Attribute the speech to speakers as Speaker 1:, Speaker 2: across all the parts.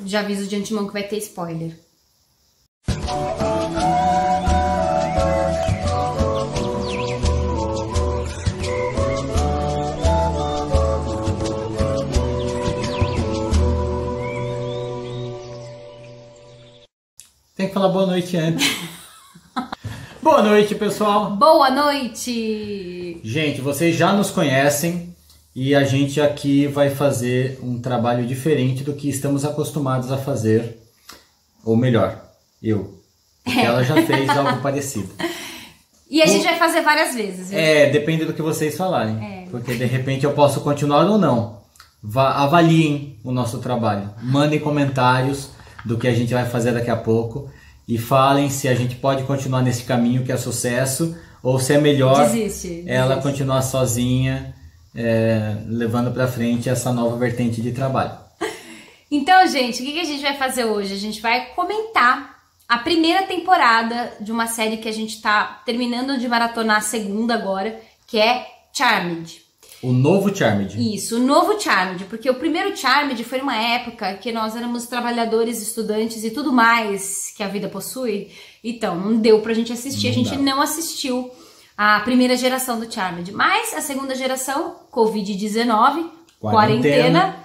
Speaker 1: Já aviso de antemão que vai ter spoiler.
Speaker 2: Tem que falar boa noite antes. Boa noite, pessoal.
Speaker 1: Boa noite.
Speaker 2: Gente, vocês já nos conhecem e a gente aqui vai fazer um trabalho diferente do que estamos acostumados a fazer. Ou melhor, porque ela já fez algo parecido.
Speaker 1: E a gente vai fazer várias vezes, viu?
Speaker 2: Depende do que vocês falarem. Porque de repente eu posso continuar ou não. Avaliem o nosso trabalho. Mandem comentários do que a gente vai fazer daqui a pouco e falem se a gente pode continuar nesse caminho que é sucesso ou se é melhor ela continuar sozinha, levando pra frente essa nova vertente de trabalho.
Speaker 1: Então, gente, o que a gente vai fazer hoje? A gente vai comentar a primeira temporada de uma série que a gente tá terminando de maratonar, a segunda agora, que é Charmed.
Speaker 2: O novo Charmed.
Speaker 1: Isso, o novo Charmed, porque o primeiro Charmed foi numa época que nós éramos trabalhadores, estudantes e tudo mais que a vida possui. Então, não deu pra gente assistir, a gente não assistiu a primeira geração do Charmed. Mas a segunda geração, Covid-19, quarentena,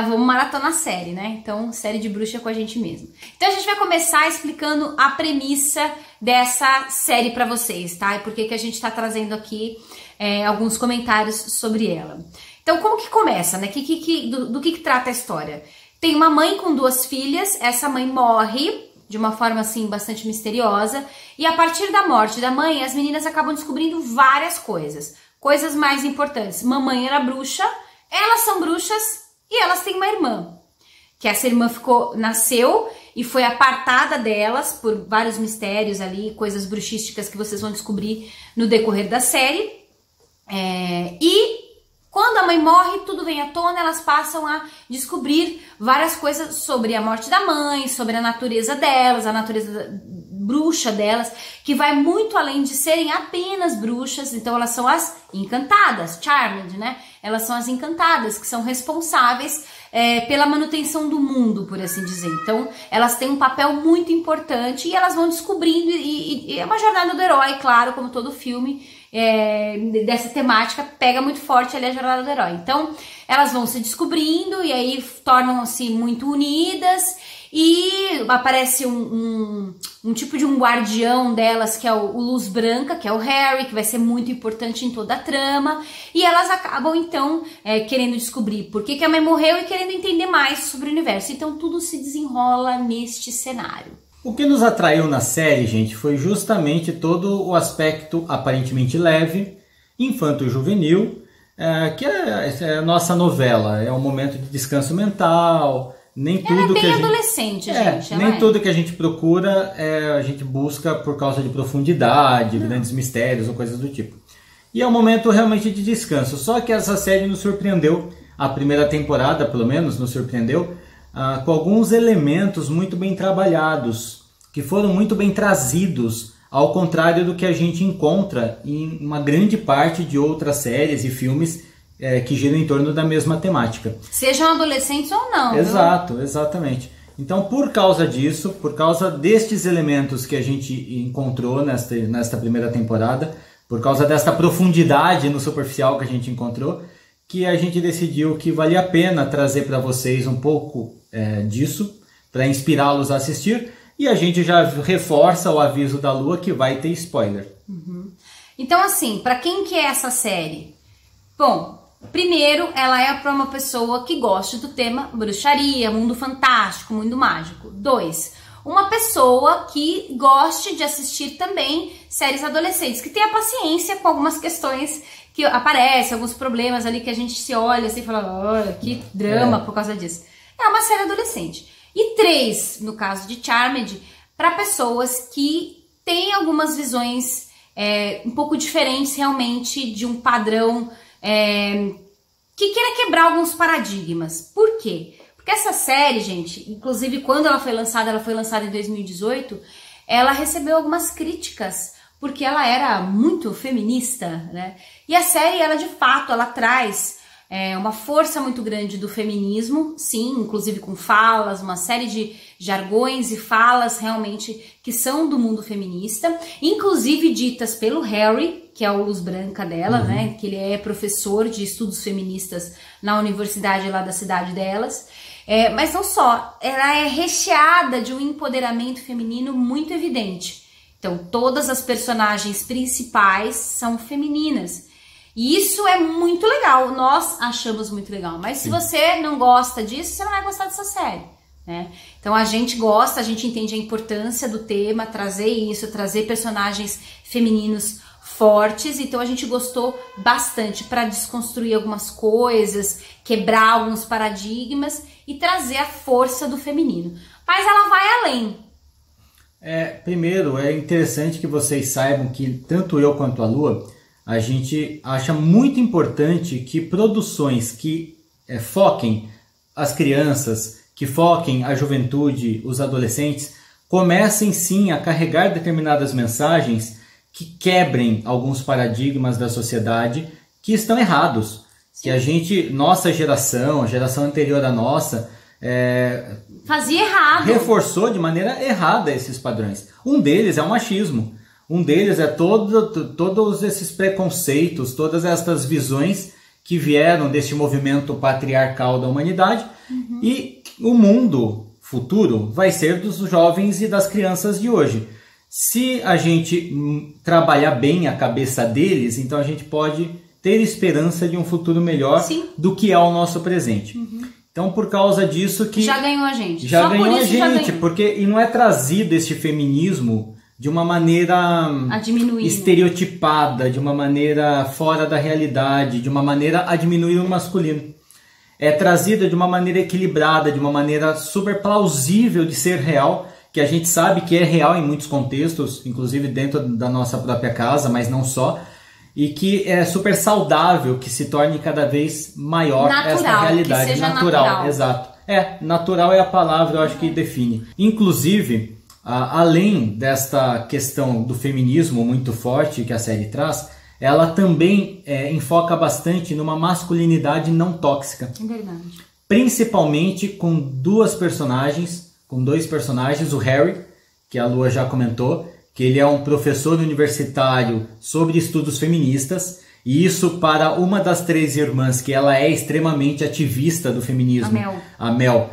Speaker 1: vamos maratonar a série, né? Então, série de bruxa com a gente mesmo. Então, a gente vai começar explicando a premissa dessa série pra vocês, tá? E por que a gente tá trazendo aqui alguns comentários sobre ela. Então, como que começa, né? Do que trata a história? Tem uma mãe com duas filhas, essa mãe morre de uma forma, assim, bastante misteriosa, e a partir da morte da mãe, as meninas acabam descobrindo várias coisas mais importantes. Mamãe era bruxa, elas são bruxas e elas têm uma irmã, que essa irmã nasceu e foi apartada delas por vários mistérios ali, coisas bruxísticas que vocês vão descobrir no decorrer da série. E quando a mãe morre, tudo vem à tona, elas passam a descobrir várias coisas sobre a morte da mãe, sobre a natureza delas, a natureza bruxa delas, que vai muito além de serem apenas bruxas. Então elas são as encantadas, Charmed, né? Elas são as encantadas, que são responsáveis pela manutenção do mundo, por assim dizer. Então elas têm um papel muito importante e elas vão descobrindo, e é uma jornada do herói, claro, como todo filme dessa temática, pega muito forte ali a jornada do herói. Então elas vão se descobrindo e aí tornam-se muito unidas, e aparece um tipo de um guardião delas, que é o Luz Branca, que é o Harry, que vai ser muito importante em toda a trama, e elas acabam então querendo descobrir por que a mãe morreu e querendo entender mais sobre o universo. Então tudo se desenrola neste cenário.
Speaker 2: O que nos atraiu na série, gente, foi justamente todo o aspecto aparentemente leve, infanto-juvenil, que é a nossa novela. É um momento de descanso mental. Nem tudo
Speaker 1: é bem adolescente, gente.
Speaker 2: Nem tudo que a gente procura a gente busca por causa de profundidade, grandes mistérios ou coisas do tipo. E é um momento realmente de descanso. Só que essa série nos surpreendeu, a primeira temporada pelo menos nos surpreendeu, com alguns elementos muito bem trabalhados, que foram muito bem trazidos, ao contrário do que a gente encontra em uma grande parte de outras séries e filmes que giram em torno da mesma temática.
Speaker 1: Sejam adolescentes ou não.
Speaker 2: Exato, exatamente. Então, por causa disso, por causa destes elementos que a gente encontrou nesta primeira temporada, por causa desta profundidade no superficial que a gente encontrou, que a gente decidiu que valia a pena trazer para vocês um pouco disso, para inspirá-los a assistir, e a gente já reforça o aviso da Lua que vai ter spoiler.
Speaker 1: Então, assim, para quem que é essa série? Bom, primeiro, ela é para uma pessoa que gosta do tema bruxaria, mundo fantástico, mundo mágico. 2, uma pessoa que goste de assistir também séries adolescentes, que tenha paciência com algumas questões que aparecem, alguns problemas ali que a gente se olha assim e fala, olha, que drama por causa disso. É uma série adolescente. E 3, no caso de Charmed, para pessoas que têm algumas visões um pouco diferentes realmente de um padrão que queira quebrar alguns paradigmas. Por quê? Porque essa série, gente, inclusive quando ela foi lançada em 2018, ela recebeu algumas críticas, porque ela era muito feminista, né? E a série, ela de fato, ela traz uma força muito grande do feminismo, sim, inclusive com falas, uma série de jargões e falas realmente que são do mundo feminista, inclusive ditas pelo Harry, que é o luz branca dela, né, que ele é professor de estudos feministas na universidade lá da cidade delas. Mas não só, ela é recheada de um empoderamento feminino muito evidente. Então, todas as personagens principais são femininas. E isso é muito legal, nós achamos muito legal. Mas se você não gosta disso, você não vai gostar dessa série, né? Então a gente gosta, a gente entende a importância do tema, trazer isso, trazer personagens femininos fortes. Então a gente gostou bastante para desconstruir algumas coisas, quebrar alguns paradigmas e trazer a força do feminino. Mas ela vai além.
Speaker 2: Primeiro, é interessante que vocês saibam que tanto eu quanto a Lua, a gente acha muito importante que produções que foquem as crianças, que foquem a juventude, os adolescentes, comecem sim a carregar determinadas mensagens que quebrem alguns paradigmas da sociedade que estão errados. Sim. Que nossa geração, a geração anterior à nossa,
Speaker 1: fazia errado.
Speaker 2: Reforçou de maneira errada esses padrões. Um deles é o machismo. Um deles é todos esses preconceitos, todas estas visões que vieram deste movimento patriarcal da humanidade. E o mundo futuro vai ser dos jovens e das crianças de hoje. Se a gente trabalhar bem a cabeça deles, então a gente pode ter esperança de um futuro melhor do que é o nosso presente. Então, por causa disso que...
Speaker 1: Já ganhou a gente.
Speaker 2: Já ganhou a gente, porque e não é trazido este feminismo de uma maneira estereotipada, de uma maneira fora da realidade, de uma maneira a diminuir o masculino. É trazida de uma maneira equilibrada, de uma maneira super plausível de ser real, que a gente sabe que é real em muitos contextos, inclusive dentro da nossa própria casa, mas não só, e que é super saudável que se torne cada vez maior essa realidade.
Speaker 1: Que seja natural.
Speaker 2: Exato. Natural é a palavra, eu acho que define. Inclusive, além desta questão do feminismo muito forte que a série traz, ela também enfoca bastante numa masculinidade não tóxica.
Speaker 1: É verdade.
Speaker 2: Principalmente com dois personagens, o Harry, que a Lua já comentou, que ele é um professor universitário sobre estudos feministas, e isso para uma das 3 irmãs, que ela é extremamente ativista do feminismo. A Mel.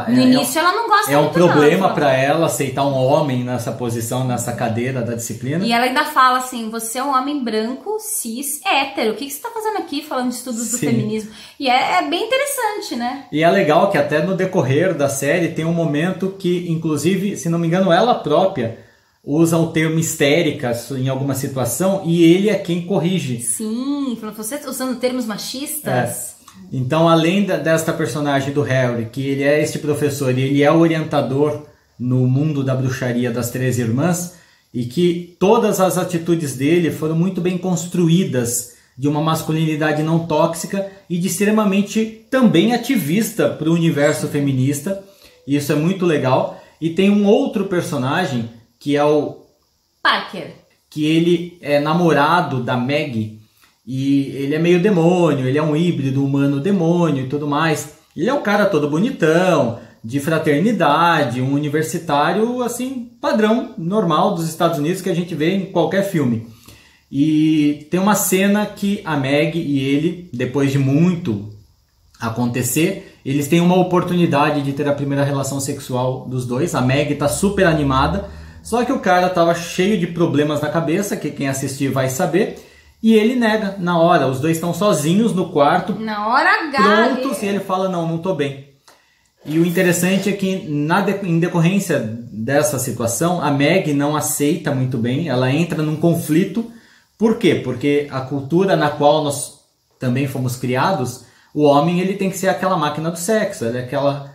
Speaker 1: No início ela não gosta muito.
Speaker 2: É um problema para ela aceitar um homem nessa posição, nessa cadeira da disciplina.
Speaker 1: E ela ainda fala assim, você é um homem branco, cis, hétero. O que você está fazendo aqui falando de estudos do feminismo? E é bem interessante, né?
Speaker 2: E é legal que até no decorrer da série tem um momento que, inclusive, se não me engano, ela própria usa o termo histérica em alguma situação e ele é quem corrige.
Speaker 1: Sim, você usando termos machistas...
Speaker 2: Então, além desta personagem do Harry, que ele é este professor e ele é o orientador no mundo da bruxaria das 3 irmãs, e que todas as atitudes dele foram muito bem construídas de uma masculinidade não tóxica e de extremamente também ativista para o universo feminista. Isso é muito legal. E tem um outro personagem que é o
Speaker 1: Parker,
Speaker 2: que ele é namorado da Maggie. E ele é meio demônio, ele é um híbrido humano-demônio e tudo mais. Ele é um cara todo bonitão, de fraternidade, um universitário, assim, padrão, normal dos Estados Unidos que a gente vê em qualquer filme. E tem uma cena que a Meg e ele, depois de muito acontecer, eles têm uma oportunidade de ter a primeira relação sexual dos dois. A Meg tá super animada, só que o cara tava cheio de problemas na cabeça, que quem assistir vai saber. E ele nega na hora, os dois estão sozinhos no quarto,
Speaker 1: na hora H,
Speaker 2: prontos, e ele fala, não tô bem. E o interessante é que em decorrência dessa situação, a Meg não aceita muito bem, ela entra num conflito. Por quê? Porque a cultura na qual nós também fomos criados, o homem ele tem que ser aquela máquina do sexo, ele é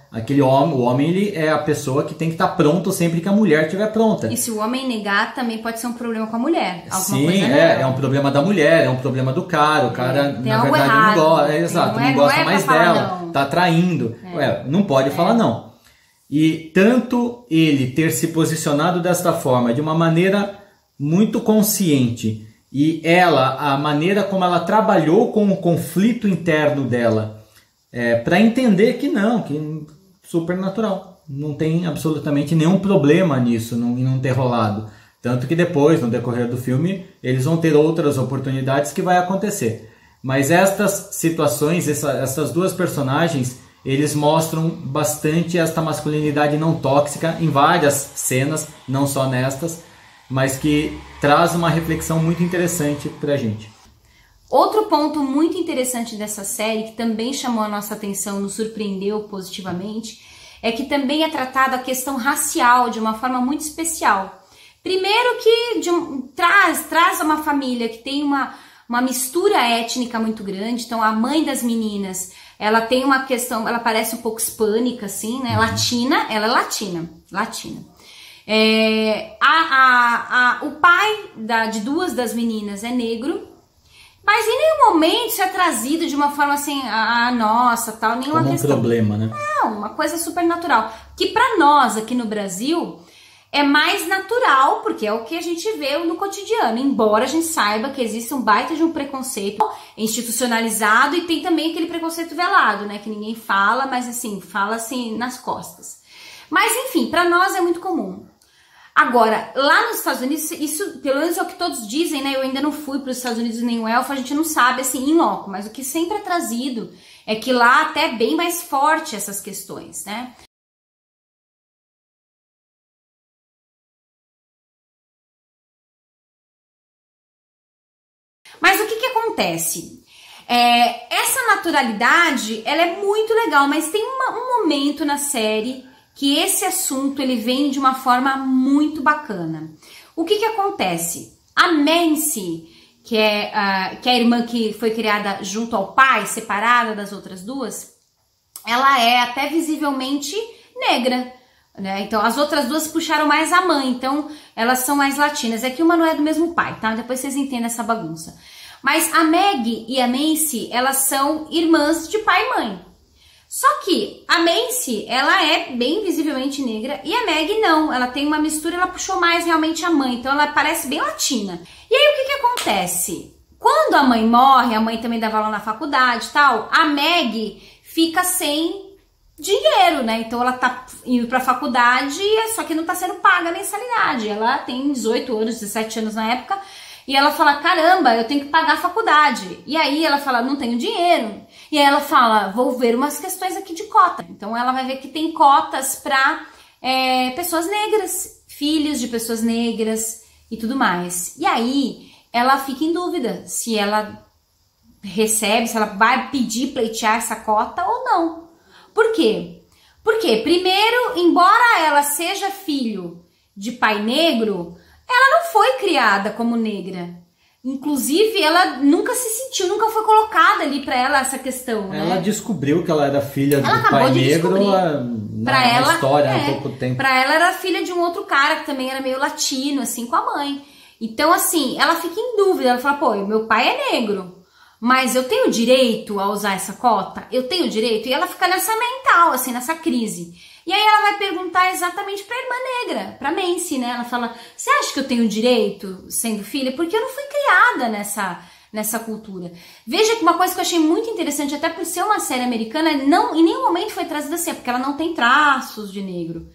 Speaker 2: aquele homem, o homem ele é a pessoa que tem que estar pronto sempre que a mulher estiver pronta.
Speaker 1: E se o homem negar, também pode ser um problema com a mulher.
Speaker 2: Sim, é um problema da mulher, é um problema do cara. O cara, na verdade, não gosta. Exato, não gosta mais dela, não. Tá traindo. Não pode falar não. E tanto ele ter se posicionado desta forma, de uma maneira muito consciente E ela, a maneira como ela trabalhou com o conflito interno dela, para entender que não, que super natural, não tem absolutamente nenhum problema nisso, não ter rolado. Tanto que depois, no decorrer do filme, eles vão ter outras oportunidades que vai acontecer. Mas estas situações, essas duas personagens, eles mostram bastante esta masculinidade não tóxica em várias cenas, não só nestas, mas que traz uma reflexão muito interessante pra gente.
Speaker 1: Outro ponto muito interessante dessa série, que também chamou a nossa atenção, nos surpreendeu positivamente, é que também é tratada a questão racial de uma forma muito especial. Primeiro que traz uma família que tem uma mistura étnica muito grande. Então a mãe das meninas, ela tem uma questão, ela parece um pouco hispânica assim, né? Latina, ela é latina. O pai de duas das meninas é negro, mas em nenhum momento isso é trazido de uma forma assim, nossa, tal, nenhuma
Speaker 2: como
Speaker 1: questão.
Speaker 2: Um problema, né?
Speaker 1: Não, uma coisa super natural. Que pra nós aqui no Brasil é mais natural, porque é o que a gente vê no cotidiano, embora a gente saiba que existe um baita de um preconceito institucionalizado e tem também aquele preconceito velado, né, que ninguém fala, mas assim, fala assim nas costas. Mas enfim, pra nós é muito comum. Agora, lá nos Estados Unidos, isso pelo menos é o que todos dizem, né, eu ainda não fui para os Estados Unidos nem o Elfo, a gente não sabe assim, em loco, mas o que sempre é trazido é que lá até é bem mais forte essas questões, né. Mas o que acontece? Essa naturalidade, ela é muito legal, mas tem um momento na série que esse assunto ele vem de uma forma muito bacana. O que acontece? A Mancy, que é a irmã que foi criada junto ao pai, separada das outras duas, ela é até visivelmente negra, né? Então as outras duas puxaram mais a mãe, então elas são mais latinas. É que uma não é do mesmo pai, tá? Depois vocês entendem essa bagunça. Mas a Meg e a Mancy, elas são irmãs de pai e mãe. Só que a Mancy, ela é bem visivelmente negra e a Meg não. Ela tem uma mistura, ela puxou mais realmente a mãe, então ela parece bem latina. E aí o que acontece? Quando a mãe morre, a mãe também dava aula na faculdade e tal, a Meg fica sem dinheiro, né? Então ela tá indo pra faculdade, só que não tá sendo paga a mensalidade. Ela tem 18 anos, 17 anos na época, e ela fala, caramba, eu tenho que pagar a faculdade. E aí ela fala, não tenho dinheiro. E aí ela fala, vou ver umas questões aqui de cota. Então ela vai ver que tem cotas para pessoas negras, filhos de pessoas negras e tudo mais. E aí ela fica em dúvida se ela recebe, se ela vai pedir, pleitear essa cota ou não. Por quê? Porque, primeiro, embora ela seja filho de pai negro, ela não foi criada como negra. Inclusive, ela nunca se sentiu, nunca foi colocada ali pra ela essa questão, né?
Speaker 2: Ela descobriu que ela era filha do pai negro na história há pouco tempo.
Speaker 1: Pra ela era filha de um outro cara que também era meio latino, assim, com a mãe. Então, assim, ela fica em dúvida. Ela fala, pô, meu pai é negro, mas eu tenho direito a usar essa cota? Eu tenho direito? E ela fica nessa mental, assim, nessa crise. E aí ela vai perguntar exatamente pra irmã negra, pra Mancy, né? Ela fala, você acha que eu tenho direito sendo filha? Porque eu não fui criada nessa cultura. Veja que uma coisa que eu achei muito interessante, até por ser uma série americana, não, em nenhum momento foi trazida assim, porque ela não tem traços de negro.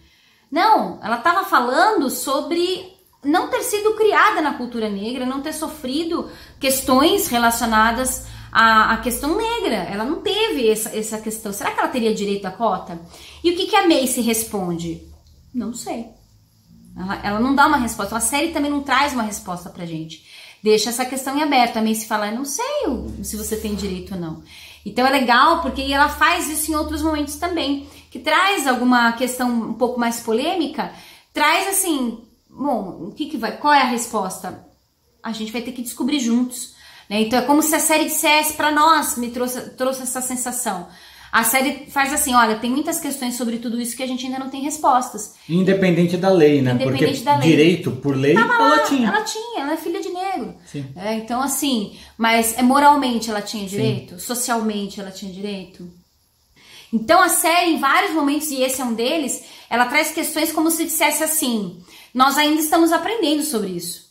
Speaker 1: Não, ela tava falando sobre não ter sido criada na cultura negra, não ter sofrido questões relacionadas à questão negra. Ela não teve essa questão. Será que ela teria direito à cota? E o que a Mancy responde? Não sei. Ela não dá uma resposta. A série também não traz uma resposta pra gente. Deixa essa questão em aberto. A Mancy fala, eu não sei se você tem direito ou não. Então é legal porque ela faz isso em outros momentos também, que traz alguma questão um pouco mais polêmica, traz assim, bom, qual é a resposta? A gente vai ter que descobrir juntos, né? Então é como se a série dissesse pra nós, me trouxe essa sensação. A série faz assim, olha, tem muitas questões sobre tudo isso que a gente ainda não tem respostas.
Speaker 2: Independente da lei, né? Porque direito por lei, ela tinha.
Speaker 1: Ela é filha de negro.
Speaker 2: Sim.
Speaker 1: Então assim, mas moralmente ela tinha direito? Sim. Socialmente ela tinha direito? Então a série, em vários momentos, e esse é um deles, ela traz questões como se dissesse assim, nós ainda estamos aprendendo sobre isso.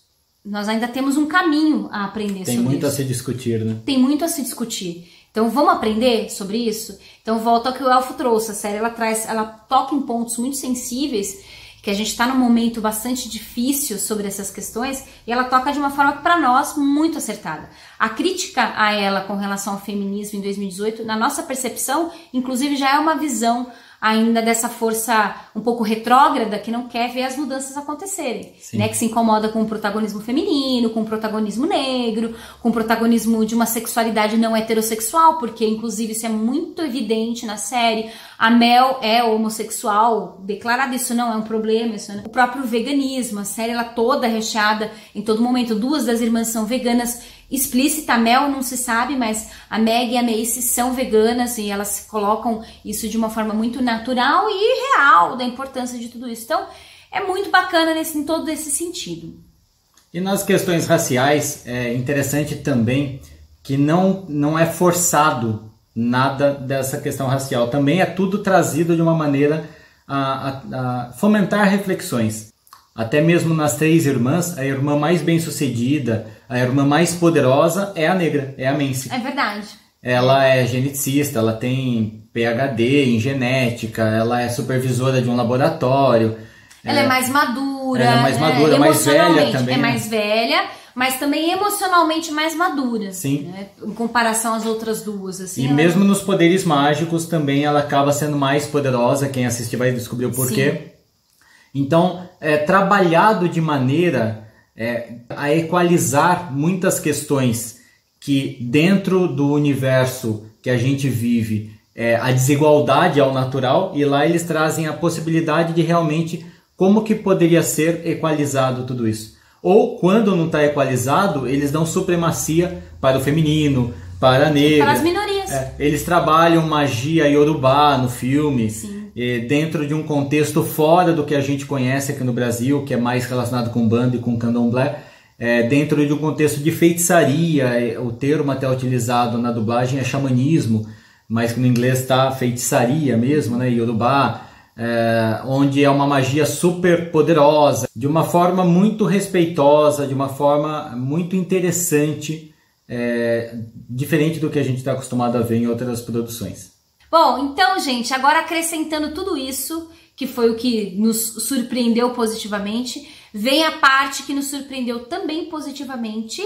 Speaker 1: nós ainda temos um caminho a aprender sobre isso.
Speaker 2: Tem muito a se discutir, né?
Speaker 1: Tem muito a se discutir. Então vamos aprender sobre isso? Então volta ao que o Elfo trouxe. A série ela toca em pontos muito sensíveis, que a gente está num momento bastante difícil sobre essas questões, e ela toca de uma forma que para nós muito acertada. A crítica a ela com relação ao feminismo em 2018, na nossa percepção, inclusive já é uma visão ainda dessa força um pouco retrógrada que não quer ver as mudanças acontecerem, né? Que se incomoda com o protagonismo feminino, com o protagonismo negro, com o protagonismo de uma sexualidade não heterossexual, porque inclusive isso é muito evidente na série. A Mel é homossexual, declarado, isso não é um problema, isso não... O próprio veganismo, a série ela toda recheada em todo momento, 2 das irmãs são veganas, explícita, a Mel não se sabe, mas a Meg e a Macy são veganas e elas colocam isso de uma forma muito natural e real, da importância de tudo isso. Então, é muito bacana em todo esse sentido.
Speaker 2: E nas questões raciais, é interessante também que não é forçado nada dessa questão racial. Também é tudo trazido de uma maneira a fomentar reflexões. Até mesmo nas 3 irmãs, a irmã mais bem-sucedida, a irmã mais poderosa é a negra, é a Macy.
Speaker 1: É verdade.
Speaker 2: Ela é geneticista, ela tem PhD em genética, ela é supervisora de um laboratório.
Speaker 1: Ela é mais madura.
Speaker 2: Ela é mais madura, mais velha também.
Speaker 1: É mais velha, mas também emocionalmente mais madura.
Speaker 2: Sim.
Speaker 1: Né? Em comparação às outras 2. Assim,
Speaker 2: e mesmo nos poderes mágicos também ela acaba sendo mais poderosa. Quem assistir vai descobrir o porquê. Sim. Então, é trabalhado de maneira a equalizar muitas questões que dentro do universo que a gente vive, a desigualdade ao natural, e lá eles trazem a possibilidade de realmente como que poderia ser equalizado tudo isso. Ou quando não está equalizado, eles dão supremacia para o feminino, para a negra.
Speaker 1: Para as minorias.
Speaker 2: Eles trabalham magia iorubá no filme.
Speaker 1: Sim.
Speaker 2: Dentro de um contexto fora do que a gente conhece aqui no Brasil, que é mais relacionado com banda e com candomblé, dentro de um contexto de feitiçaria, o termo até utilizado na dublagem é xamanismo, mas que no inglês está feitiçaria mesmo, né, iorubá, onde é uma magia super poderosa, de uma forma muito respeitosa, de uma forma muito interessante, diferente do que a gente está acostumado a ver em outras produções.
Speaker 1: Bom, então, gente, agora acrescentando tudo isso, que foi o que nos surpreendeu positivamente, vem a parte que nos surpreendeu também positivamente,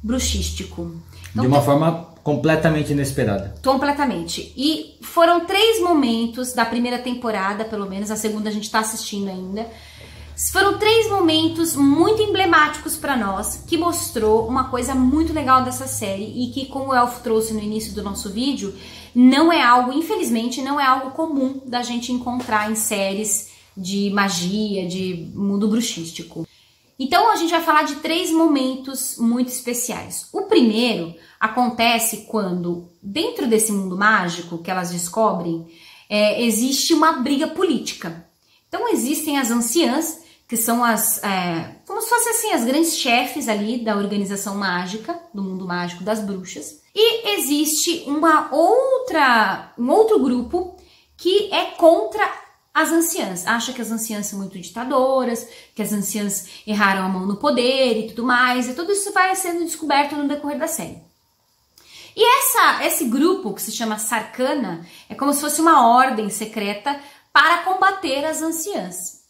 Speaker 1: bruxístico. Então,
Speaker 2: de uma forma completamente inesperada.
Speaker 1: Completamente. E foram 3 momentos da primeira temporada, pelo menos, a segunda a gente está assistindo ainda. Foram 3 momentos muito emblemáticos para nós, que mostrou uma coisa muito legal dessa série e que, como o Elfo trouxe no início do nosso vídeo, não é algo, infelizmente, não é algo comum da gente encontrar em séries de magia, de mundo bruxístico. Então a gente vai falar de 3 momentos muito especiais. O primeiro acontece quando, dentro desse mundo mágico que elas descobrem, existe uma briga política. Então existem as anciãs, que são como se fossem assim, as grandes chefes ali da organização mágica, do mundo mágico das bruxas. E existe um outro grupo que é contra as anciãs. Acha que as anciãs são muito ditadoras, que as anciãs erraram a mão no poder e tudo mais. E tudo isso vai sendo descoberto no decorrer da série. E esse grupo, que se chama Sarkana, é como se fosse uma ordem secreta para combater as anciãs.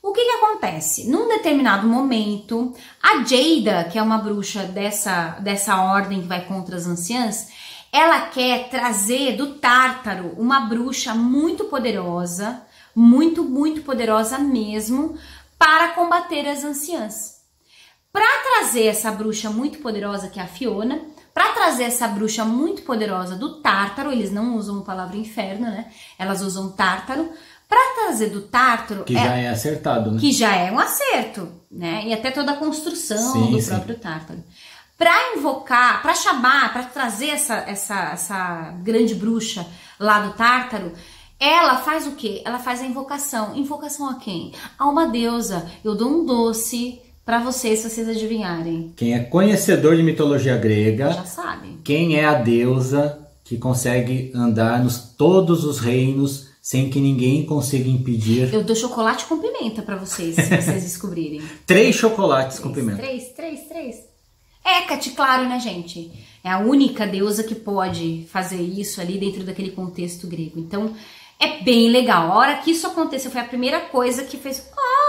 Speaker 1: O que acontece? Num determinado momento, a Jada, que é uma bruxa dessa ordem que vai contra as anciãs, ela quer trazer do Tártaro uma bruxa muito poderosa, muito, muito poderosa mesmo, para combater as anciãs. Para trazer essa bruxa muito poderosa, que é a Fiona, para trazer essa bruxa muito poderosa do Tártaro, eles não usam a palavra inferno, né? Elas usam Tártaro. Para trazer do Tártaro...
Speaker 2: Que já é acertado, né?
Speaker 1: Que já é um acerto, né? E até toda a construção do próprio Tártaro. Para invocar, para chamar, para trazer essa grande bruxa lá do Tártaro, ela faz o quê? Ela faz a invocação. Invocação a quem? A uma deusa. Eu dou um doce para vocês, se vocês adivinharem.
Speaker 2: Quem é conhecedor de mitologia grega...
Speaker 1: Já sabe.
Speaker 2: Quem é a deusa que consegue andar nos todos os reinos sem que ninguém consiga impedir.
Speaker 1: Eu dou chocolate com pimenta pra vocês, se vocês descobrirem.
Speaker 2: 3 chocolates com pimenta.
Speaker 1: 3. Hecate, claro, né, gente? É a única deusa que pode fazer isso ali dentro daquele contexto grego. Então, é bem legal. A hora que isso aconteceu, foi a primeira coisa que fez...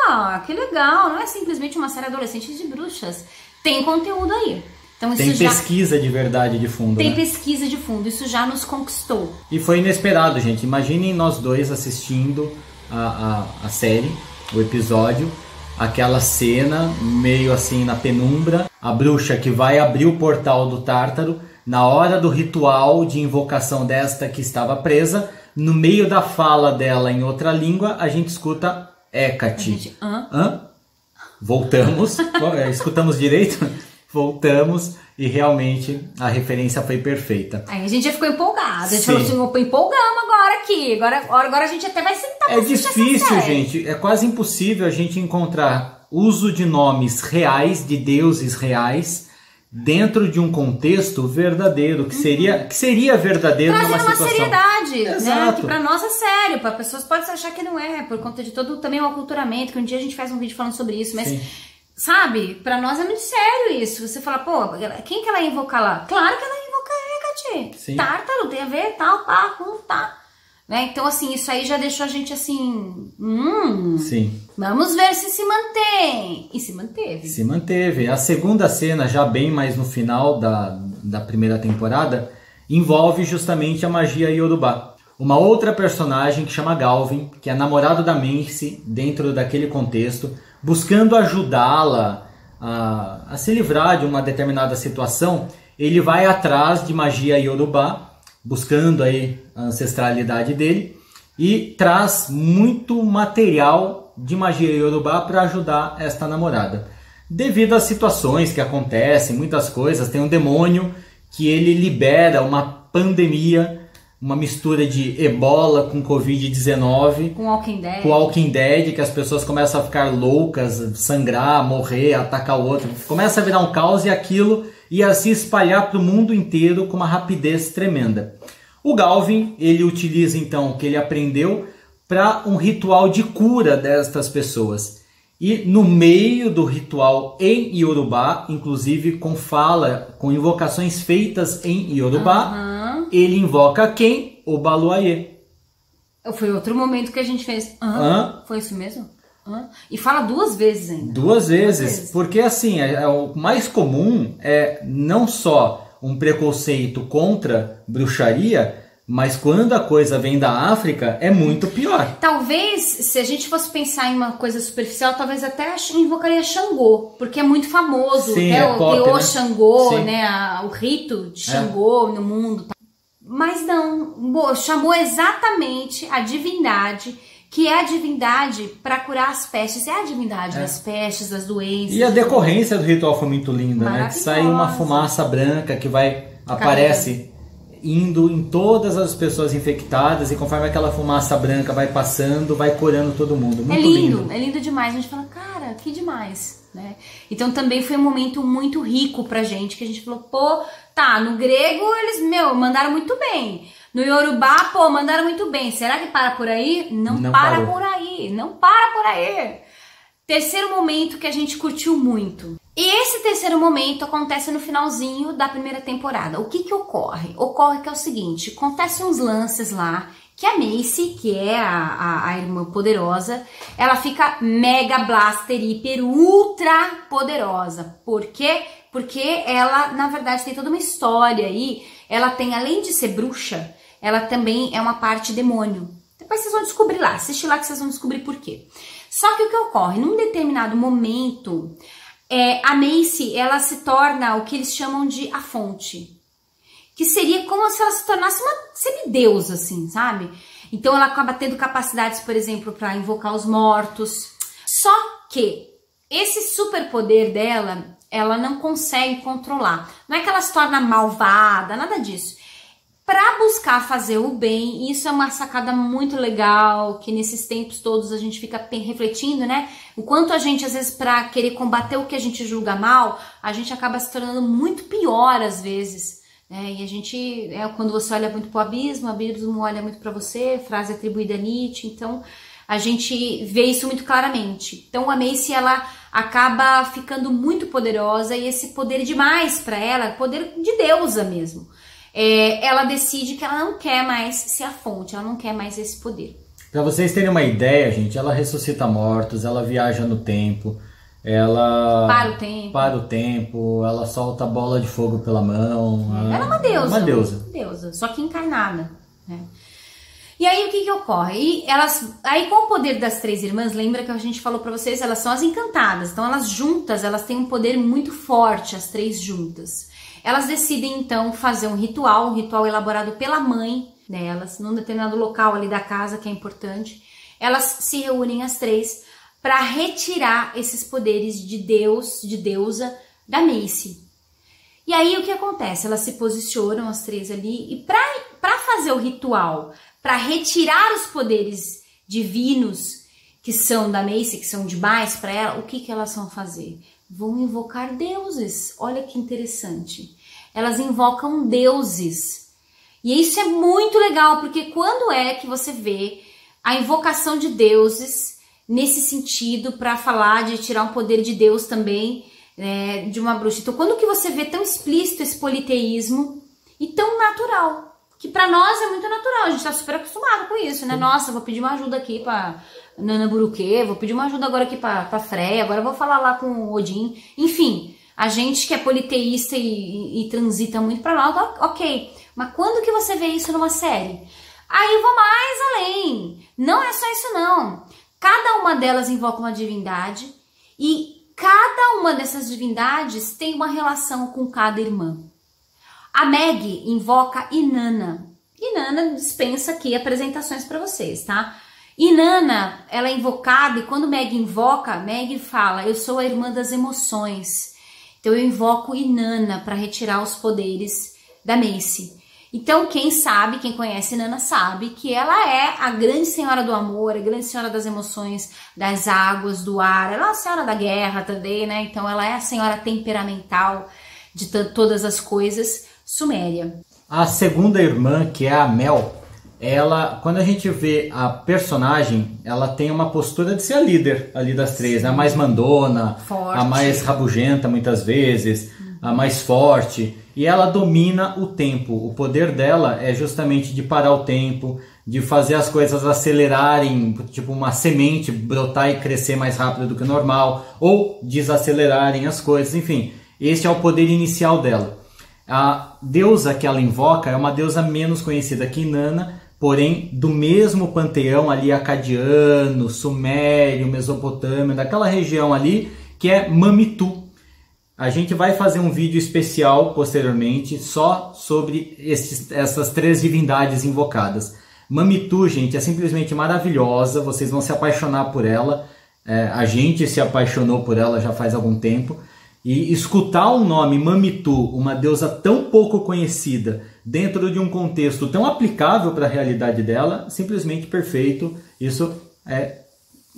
Speaker 1: Ah, que legal! Não é simplesmente uma série adolescente de bruxas. Tem conteúdo aí. Então, isso
Speaker 2: tem pesquisa de verdade de fundo.
Speaker 1: Tem
Speaker 2: né?
Speaker 1: pesquisa de fundo. Isso já nos conquistou.
Speaker 2: E foi inesperado, gente. Imaginem nós dois assistindo a série, o episódio, aquela cena meio assim na penumbra, a bruxa que vai abrir o portal do Tártaro, na hora do ritual de invocação desta que estava presa, no meio da fala dela em outra língua, a gente escuta Hecate. Hã? Voltamos, escutamos direito? Voltamos e realmente a referência foi perfeita.
Speaker 1: Aí a gente já ficou empolgado, a gente falou assim, empolgamos agora aqui, agora a gente até vai sentar pra assistir essa série. É difícil, gente, é quase impossível a gente encontrar uso de nomes reais, de deuses reais, dentro de um contexto verdadeiro, que seria verdadeiro numa situação. Trazendo uma seriedade,
Speaker 2: Exato.
Speaker 1: Né? Que pra nós é sério, para pessoas podem achar que não é, por conta de todo também o aculturamento, que um dia a gente faz um vídeo falando sobre isso, mas... Sim. Sabe, pra nós é muito sério isso. Você fala, pô, quem que ela ia invocar lá? Claro que ela ia invocar Hecate. Tártaro, tem a ver, tal, pá, tá. Né? Então, assim, isso aí já deixou a gente assim...
Speaker 2: Sim.
Speaker 1: Vamos ver se mantém. E se manteve.
Speaker 2: Se manteve. A segunda cena, já bem mais no final da primeira temporada, envolve justamente a magia Yorubá. Uma outra personagem que chama Galvin, que é namorado da Menci, dentro daquele contexto, buscando ajudá-la a se livrar de uma determinada situação, ele vai atrás de magia Yorubá, buscando aí a ancestralidade dele, e traz muito material de magia Yorubá para ajudar esta namorada. Devido às situações que acontecem, muitas coisas, tem um demônio que ele libera uma pandemia, uma mistura de ebola com Covid-19.
Speaker 1: Com Walking Dead.
Speaker 2: Com Walking Dead, que as pessoas começam a ficar loucas, sangrar, morrer, atacar o outro. Começa a virar um caos e aquilo ia se espalhar para o mundo inteiro com uma rapidez tremenda. O Galvin, ele utiliza então o que ele aprendeu para um ritual de cura destas pessoas. E no meio do ritual em Yorubá, inclusive com fala, com invocações feitas em Yorubá, ele invoca quem? O Baluayê.
Speaker 1: Foi outro momento que a gente fez. Foi isso mesmo? E fala 2 vezes ainda.
Speaker 2: 2 vezes. Porque assim, o mais comum é não só um preconceito contra bruxaria, mas quando a coisa vem da África, é muito pior.
Speaker 1: Talvez, se a gente fosse pensar em uma coisa superficial, talvez até invocaria Xangô, porque é muito famoso.
Speaker 2: Sim,
Speaker 1: até o
Speaker 2: pop,
Speaker 1: Deô
Speaker 2: né?
Speaker 1: Xangô,
Speaker 2: Sim.
Speaker 1: né? O rito de Xangô no mundo. Mas não, chamou exatamente a divindade, que é a divindade para curar as pestes. É a divindade das pestes, das doenças.
Speaker 2: E a decorrência do ritual foi muito linda, né? Que sai uma fumaça branca que aparece indo em todas as pessoas infectadas, e conforme aquela fumaça branca vai passando, vai curando todo mundo. Muito lindo.
Speaker 1: É lindo demais. A gente fala, cara, que demais, né? Então também foi um momento muito rico pra gente, que a gente falou, pô, tá, no grego eles, mandaram muito bem. No Yorubá, pô, mandaram muito bem. Será que para por aí? Não para
Speaker 2: parou.
Speaker 1: por aí. Não para por aí. Terceiro momento que a gente curtiu muito. E esse terceiro momento acontece no finalzinho da primeira temporada. O que ocorre? Ocorre que é o seguinte, acontecem uns lances lá, que a Macy, que é a irmã poderosa, ela fica mega blaster, hiper, ultra poderosa. Por quê? Porque ela, na verdade, tem toda uma história aí. Ela tem, além de ser bruxa, ela também é uma parte demônio. Depois vocês vão descobrir lá, assiste lá que vocês vão descobrir por quê. Só que o que ocorre? Num determinado momento, a Macy, ela se torna o que eles chamam de a fonte. Que seria como se ela se tornasse uma semideusa, assim, sabe? Então ela acaba tendo capacidades, por exemplo, para invocar os mortos. Só que esse superpoder dela, ela não consegue controlar. Não é que ela se torna malvada, nada disso. Para buscar fazer o bem, isso é uma sacada muito legal, que nesses tempos todos a gente fica refletindo, né? O quanto a gente, às vezes, para querer combater o que a gente julga mal, a gente acaba se tornando muito pior, às vezes. E a gente, quando você olha muito para o abismo olha muito para você, frase atribuída a Nietzsche, então a gente vê isso muito claramente. Então a Macy, ela acaba ficando muito poderosa, e esse poder demais para ela, poder de deusa mesmo, ela decide que ela não quer mais ser a fonte, ela não quer mais esse poder.
Speaker 2: Para vocês terem uma ideia, gente, ela ressuscita mortos, ela viaja no tempo, ela para o tempo, ela solta bola de fogo pela mão.
Speaker 1: Ela é uma deusa.
Speaker 2: Uma deusa.
Speaker 1: Deusa, só que encarnada, né? E aí o que ocorre? Aí com o poder das 3 irmãs, lembra que a gente falou pra vocês, elas são as encantadas, então elas juntas, elas têm um poder muito forte, as 3 juntas. Elas decidem então fazer um ritual elaborado pela mãe delas, num determinado local ali da casa, que é importante. Elas se reúnem as 3 para retirar esses poderes de Deus, de deusa, da Macy. E aí o que acontece? Elas se posicionam as 3 ali, e para fazer o ritual, para retirar os poderes divinos que são da Macy, que são demais para ela, o que elas vão fazer? Vão invocar deuses. Olha que interessante. Elas invocam deuses. E isso é muito legal, porque quando é que você vê a invocação de deuses nesse sentido, para falar de tirar um poder de Deus também, de uma bruxa? Então, quando que você vê tão explícito esse politeísmo e tão natural? Que pra nós é muito natural, a gente tá super acostumado com isso, né? Nossa, vou pedir uma ajuda aqui pra Nana Buruquê, vou pedir uma ajuda agora aqui pra Freya, agora eu vou falar lá com o Odin. Enfim, a gente que é politeísta e transita muito pra nós, ok. Mas quando que você vê isso numa série? Aí eu vou mais além. Não é só isso não. Cada uma delas invoca uma divindade, e cada uma dessas divindades tem uma relação com cada irmã. A Meg invoca Inanna. Inanna dispensa aqui apresentações para vocês, tá? Inanna, ela é invocada, e quando Meg invoca, Meg fala: eu sou a irmã das emoções. Então eu invoco Inanna para retirar os poderes da Macy. Então quem sabe, quem conhece Inanna sabe que ela é a grande senhora do amor, a grande senhora das emoções, das águas, do ar. Ela é a senhora da guerra também, né? Então ela é a senhora temperamental de todas as coisas. Suméria.
Speaker 2: A segunda irmã, que é a Mel, ela, quando a gente vê a personagem, ela tem uma postura de ser a líder ali das 3, né? A mais mandona, forte, a mais rabugenta muitas vezes, a mais forte, e ela domina o tempo. O poder dela é justamente de parar o tempo, de fazer as coisas acelerarem, tipo uma semente brotar e crescer mais rápido do que o normal, ou desacelerarem as coisas, enfim, esse é o poder inicial dela. A deusa que ela invoca é uma deusa menos conhecida que Inanna, porém do mesmo panteão ali acadiano, sumério, mesopotâmio, daquela região ali, que é Mamitu. A gente vai fazer um vídeo especial posteriormente só sobre essas 3 divindades invocadas. Mamitu, gente, é simplesmente maravilhosa, vocês vão se apaixonar por ela, a gente se apaixonou por ela já faz algum tempo. E escutar o nome Mamitu, uma deusa tão pouco conhecida, dentro de um contexto tão aplicável para a realidade dela, simplesmente perfeito. Isso é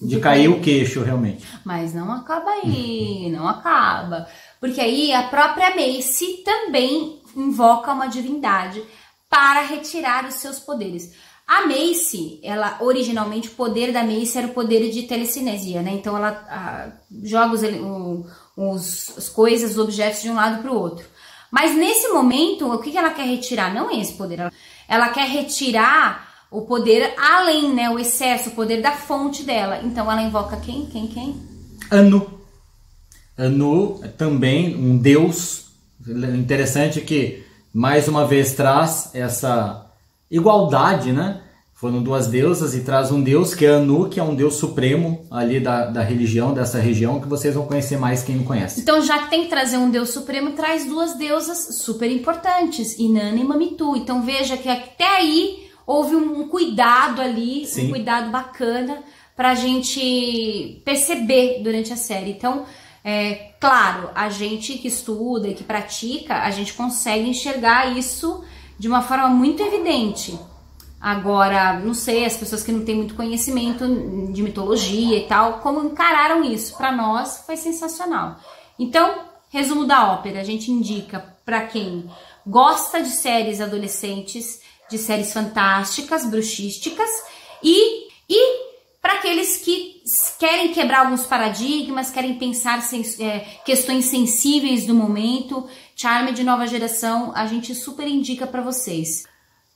Speaker 2: de cair o queixo, realmente.
Speaker 1: Mas não acaba aí, não acaba. Porque aí a própria Macy também invoca uma divindade para retirar os seus poderes. A Macy, ela originalmente, o poder da Macy era o poder de telecinesia, né? Então ela joga as coisas, os objetos de um lado para o outro. Mas nesse momento, o que ela quer retirar? Não é esse poder. Ela quer retirar o poder além, né? O excesso, o poder da fonte dela. Então ela invoca quem?
Speaker 2: Anu. Anu é também um deus. Interessante que, mais uma vez, traz essa igualdade, né? Foram 2 deusas e traz um deus que é Anu, que é um deus supremo ali da religião, dessa região, que vocês vão conhecer mais quem não conhece.
Speaker 1: Então, já que tem que trazer um deus supremo, traz 2 deusas super importantes, Inanna e Mamitu. Então veja que até aí houve um cuidado ali, sim, um cuidado bacana pra gente perceber durante a série. Então, claro, a gente que estuda e que pratica, a gente consegue enxergar isso de uma forma muito evidente. Agora, não sei, as pessoas que não têm muito conhecimento de mitologia e tal, como encararam isso? Para nós foi sensacional. Então, resumo da ópera, a gente indica para quem gosta de séries adolescentes, de séries fantásticas, bruxísticas e para aqueles que querem quebrar alguns paradigmas, querem pensar questões sensíveis do momento, Charmed nova geração, a gente super indica para vocês.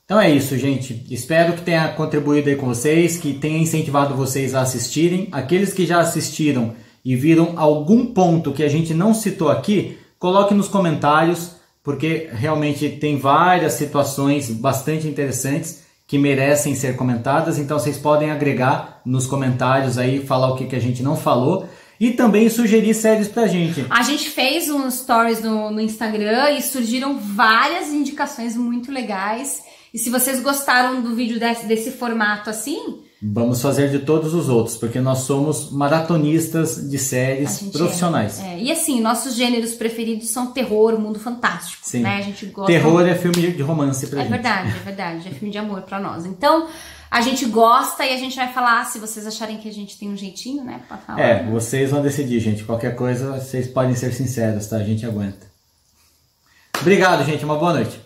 Speaker 2: Então é isso, gente. Espero que tenha contribuído aí com vocês, que tenha incentivado vocês a assistirem. Aqueles que já assistiram e viram algum ponto que a gente não citou aqui, coloque nos comentários, porque realmente tem várias situações bastante interessantes que merecem ser comentadas. Então vocês podem agregar nos comentários aí, falar o que a gente não falou. E também sugerir séries pra gente.
Speaker 1: A gente fez uns stories no Instagram e surgiram várias indicações muito legais. E se vocês gostaram do vídeo desse formato assim...
Speaker 2: Vamos fazer de todos os outros, porque nós somos maratonistas de séries profissionais.
Speaker 1: E assim, nossos gêneros preferidos são terror, mundo fantástico.
Speaker 2: Sim.
Speaker 1: Né? A gente gosta...
Speaker 2: Terror é filme de romance pra gente.
Speaker 1: É verdade. É filme de amor pra nós. Então... A gente gosta e a gente vai falar, se vocês acharem que a gente tem um jeitinho, né, pra falar.
Speaker 2: Vocês vão decidir, gente. Qualquer coisa, vocês podem ser sinceros, tá? A gente aguenta. Obrigado, gente. Uma boa noite.